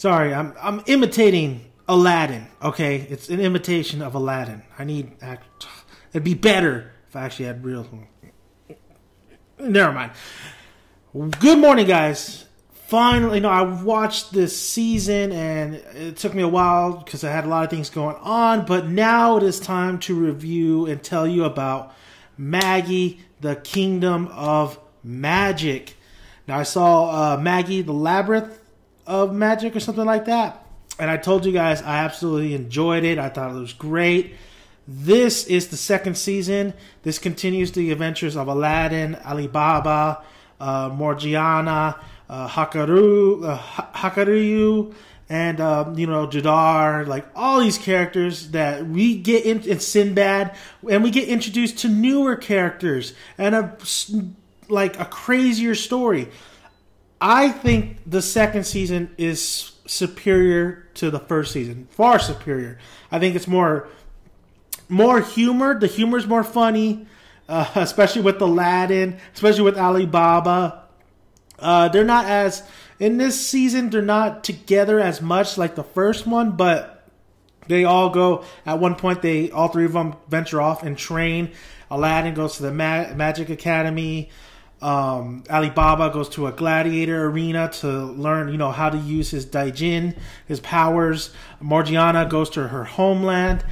Sorry, I'm imitating Aladdin. Okay, it's an imitation of Aladdin. It'd be better if I actually had real. Never mind. Good morning, guys. Finally, I watched this season, and it took me a while because I had a lot of things going on. But now it is time to review and tell you about Magi, the Kingdom of Magic. Now, I saw Magi, the Labyrinth of Magic, or something like that, and I told you guys I absolutely enjoyed it. I thought it was great. This is the second season. This continues the adventures of Aladdin, Alibaba, Morgiana, Hakaryu, and Jadar, like all these characters that we get in Sinbad, and we get introduced to newer characters and a crazier story. I think the second season is superior to the first season, far superior. I think it's more humor. The humor is more funny, especially with Aladdin, especially with Alibaba. They're not as, in this season, they're not together as much like the first one, but they all go, at one point, all three of them venture off and train. Aladdin goes to the Magic Academy. Alibaba goes to a gladiator arena to learn, how to use his Daijin, his powers. Morgiana goes to her homeland.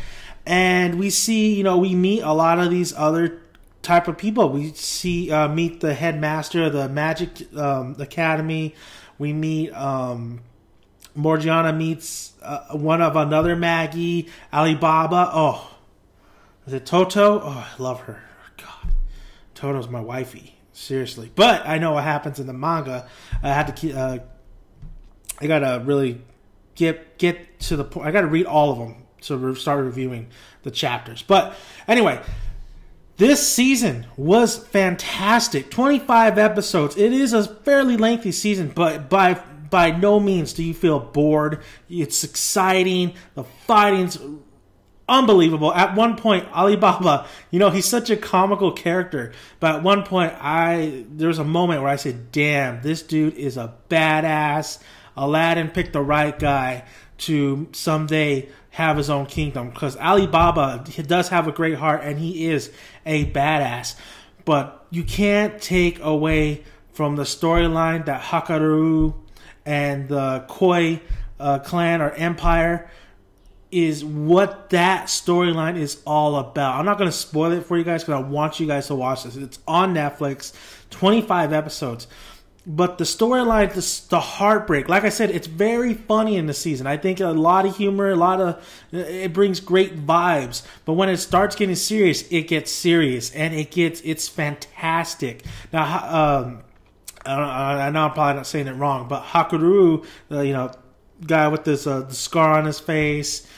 And we see, we meet a lot of these other type of people. We see meet the headmaster of the Magic Academy. We meet Morgiana meets one of another Magi. Alibaba. Oh, is it Toto? Oh, I love her. God, Toto's my wifey. Seriously, but I know what happens in the manga. I had to keep. I gotta really get to the point. I gotta read all of them. So we'll start reviewing the chapters. But anyway, this season was fantastic. 25 episodes. It is a fairly lengthy season, but by no means do you feel bored. It's exciting. The fighting's unbelievable. At one point, Alibaba, he's such a comical character. But at one point, there was a moment where I said, damn, this dude is a badass. Aladdin picked the right guy to someday have his own kingdom, because Alibaba, he does have a great heart and he is a badass. But you can't take away from the storyline that Hakaryu and the Koi clan or empire is what that storyline is all about. I'm not going to spoil it for you guys because I want you guys to watch this. It's on Netflix, 25 episodes. But the storyline, the heartbreak, like I said, it's very funny in the season. I think a lot of humor, it brings great vibes. But when it starts getting serious, it gets serious, and it's fantastic. Now, I know I'm probably not saying it wrong, but Hakaryu, guy with this the scar on his face,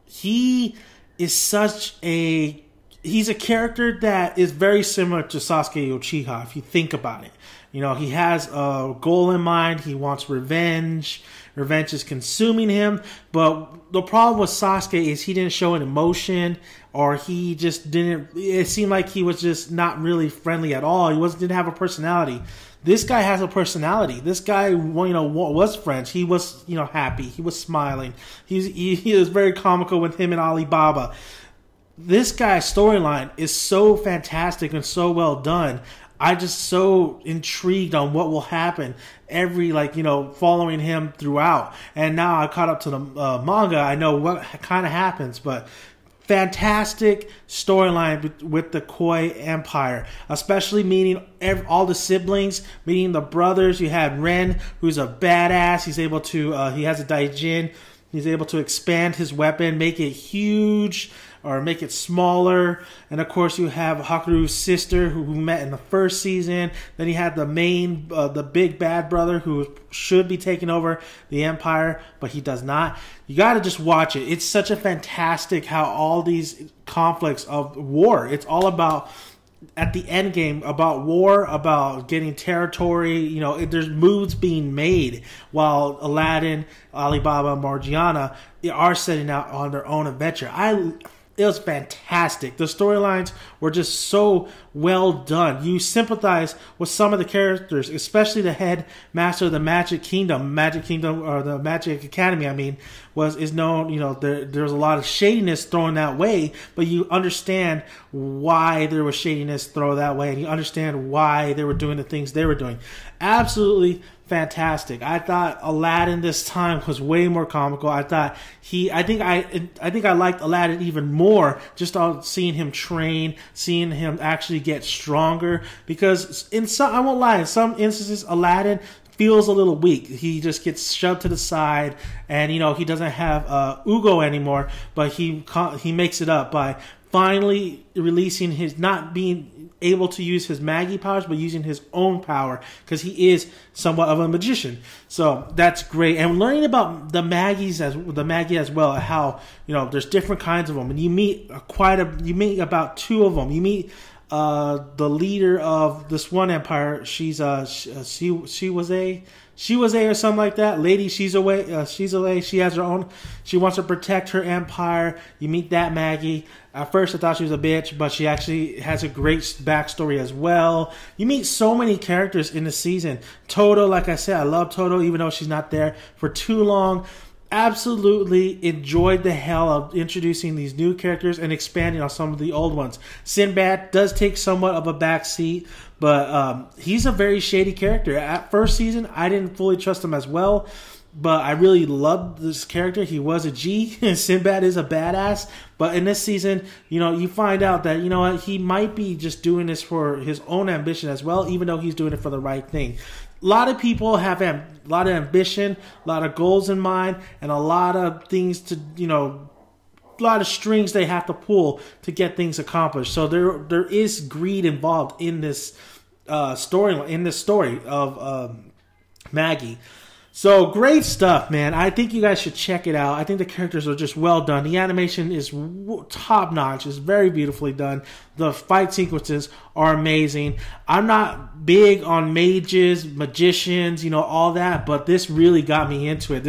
he is he's a character that is very similar to Sasuke Uchiha, if you think about it. He has a goal in mind. He wants revenge. Revenge is consuming him. But the problem with Sasuke is he didn't show an emotion, or he just didn't. It seemed like he was just not really friendly at all. He didn't have a personality. This guy has a personality. This guy, was friends. He was, happy. He was smiling. He was very comical with him and Alibaba. This guy's storyline is so fantastic and so well done. I'm just so intrigued on what will happen following him throughout. And now I caught up to the manga. I know what kind of happens, but fantastic storyline with the Koi Empire, especially meeting all the siblings, meeting the brothers. You had Ren, who's a badass. He's able to, he has a Daijin. He's able to expand his weapon, make it huge or make it smaller. And of course, you have Hakuryu's sister, who we met in the first season. Then you had the big bad brother, who should be taking over the empire, but he does not. You got to just watch it. It's such a fantastic how all these conflicts of war. It's all about, at the end game, about war, about getting territory. There's moves being made while Aladdin, Alibaba, and Morgiana are setting out on their own adventure. It was fantastic. The storylines were just so well done. You sympathize with some of the characters, especially the head master of the Magic Kingdom, or the Magic Academy, is known, there's a lot of shadiness thrown that way, but you understand why there was shadiness thrown that way, and you understand why they were doing the things they were doing. Absolutely fantastic. I thought Aladdin this time was way more comical. I think I liked Aladdin even more just on seeing him train, seeing him actually get stronger, because I won't lie, in some instances Aladdin feels a little weak. He just gets shoved to the side, and he doesn't have Ugo anymore, but he makes it up by finally releasing not being able to use his Magi powers, but using his own power, because he is somewhat of a magician. So that's great. And learning about the Magi as well, how there's different kinds of them, and you meet about 2 of them. You meet the leader of this one empire. She was a or something like that. Lady Shizue. She has her own. She wants to protect her empire. You meet that Magi. At first, I thought she was a bitch, but she actually has a great backstory as well. You meet so many characters in the season. Toto, like I said, I love Toto, even though she's not there for too long. Absolutely enjoyed the hell of introducing these new characters and expanding on some of the old ones. Sinbad does take somewhat of a back seat, but he's a very shady character. At first season, I didn't fully trust him as well, but I really loved this character. He was a G. Sinbad is a badass. But in this season, you find out that, he might be just doing this for his own ambition as well, even though he's doing it for the right thing. A lot of people have a lot of ambition, a lot of goals in mind, and a lot of things to, a lot of strings they have to pull to get things accomplished. So there is greed involved in this story of Magi. So great stuff, man. I think you guys should check it out. I think the characters are just well done. The animation is top notch. It's very beautifully done. The fight sequences are amazing. I'm not big on mages, magicians, all that, but this really got me into it.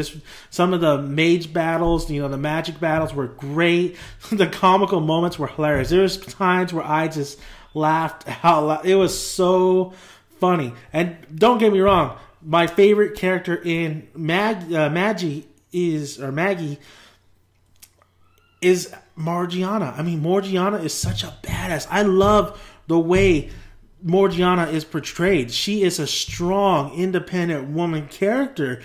Some of the mage battles, the magic battles were great. The comical moments were hilarious. There was times where I just laughed out loud. It was so funny. And don't get me wrong, my favorite character in Magi is Morgiana. Morgiana is such a badass. I love the way Morgiana is portrayed. She is a strong, independent woman character.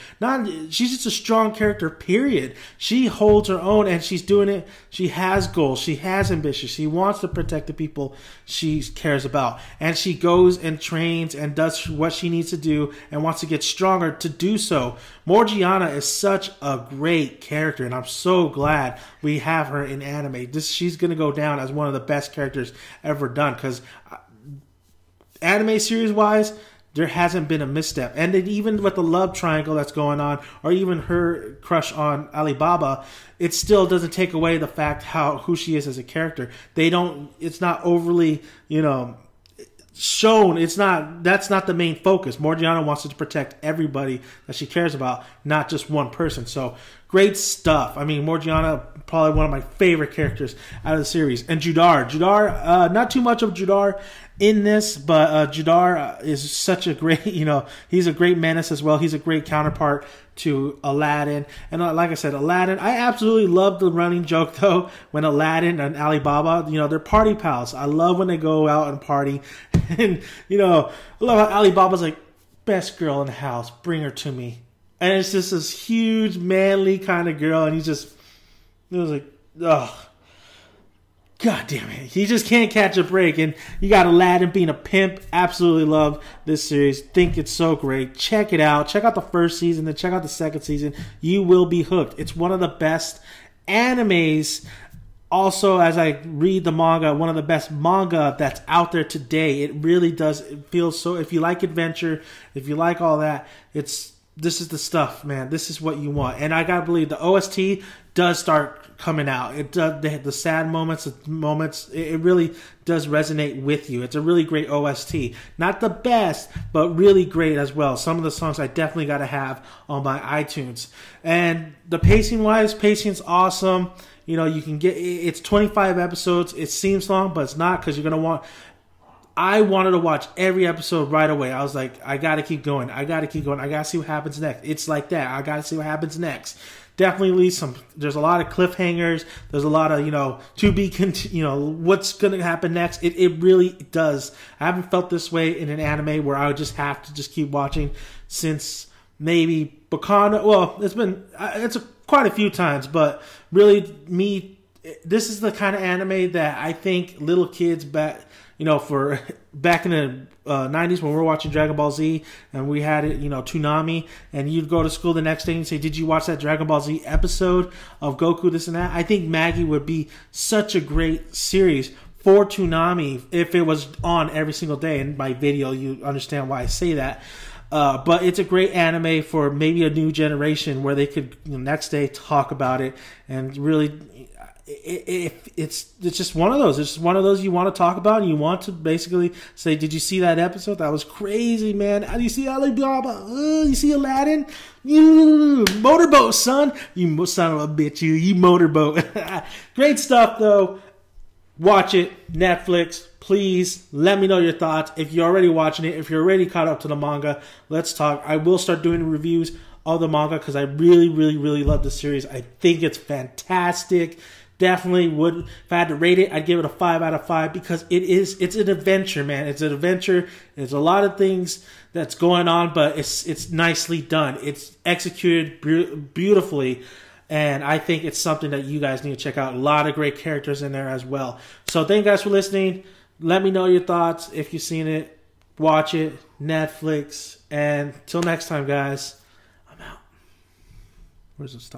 She's just a strong character, period. She holds her own, and she's doing it. She has goals. She has ambitions. She wants to protect the people she cares about. And she goes and trains and does what she needs to do and wants to get stronger to do so. Morgiana is such a great character, and I'm so glad we have her in anime. She's going to go down as one of the best characters ever done, because anime series wise, there hasn't been a misstep. And then even with the love triangle that's going on, or even her crush on Alibaba, it still doesn't take away the fact who she is as a character. It's not overly, shown. That's not the main focus. Morgiana wants to protect everybody that she cares about, not just one person. So great stuff. Morgiana, probably one of my favorite characters out of the series. And Judar, not too much of Judar in this, but Judar is such a great, he's a great menace as well. He's a great counterpart to Aladdin. And like I said, Aladdin, I absolutely love the running joke, though, when Aladdin and Alibaba, they're party pals. I love when they go out and party. And, I love how Alibaba's like, best girl in the house, bring her to me. And it's just this it was like, ugh. God damn it. He just can't catch a break. And you got Aladdin being a pimp. Absolutely love this series. Think it's so great. Check it out. Check out the first season, then check out the second season. You will be hooked. It's one of the best animes. Also, as I read the manga, one of the best manga that's out there today. It really does. It feels so. If you like adventure, if you like all that, this is the stuff, man. This is what you want. And I gotta believe the OST does start coming out. It does, the sad moments, it really does resonate with you. It's a really great OST. Not the best, but really great as well. Some of the songs I definitely got to have on my iTunes. And the pacing's awesome. you know, you can get, it's 25 episodes. It seems long, but it's not, because you're going to want, I wanted to watch every episode right away. I was like, I got to keep going. I got to keep going. I got to see what happens next. It's like that. I got to see what happens next. Definitely leaves some, there's a lot of cliffhangers. There's a lot of, you know, to be, you know, what's going to happen next. It really does. I haven't felt this way in an anime where I would just have to just keep watching since maybe Bacana. Well, it's quite a few times, but really this is the kind of anime that I think little kids back in the 90s when we were watching Dragon Ball Z and we had it, you know, Toonami, and you'd go to school the next day and say, did you watch that Dragon Ball Z episode of Goku, this and that? I think Magi would be such a great series for Toonami if it was on every single day. And by video, you understand why I say that. But it's a great anime for maybe a new generation where they could, you know, next day talk about it and really, it's just one of those. It's just one of those you want to talk about, and you want to basically say, "Did you see that episode? That was crazy, man. How do you see Alibaba? You see Aladdin? You motorboat, son. You son of a bitch. You motorboat. Great stuff, though. Watch it, Netflix. Please let me know your thoughts. If you're already watching it, if you're already caught up to the manga, let's talk. I will start doing reviews of the manga because I really, really, really love the series. I think it's fantastic. Definitely would, if I had to rate it, I'd give it a 5 out of 5 because it's an adventure, man. It's an adventure. There's a lot of things that's going on, but it's nicely done. It's executed beautifully, and I think it's something that you guys need to check out. A lot of great characters in there as well. So thank you guys for listening. Let me know your thoughts if you've seen it. Watch it, Netflix, and till next time, guys, I'm out. Where's the stop?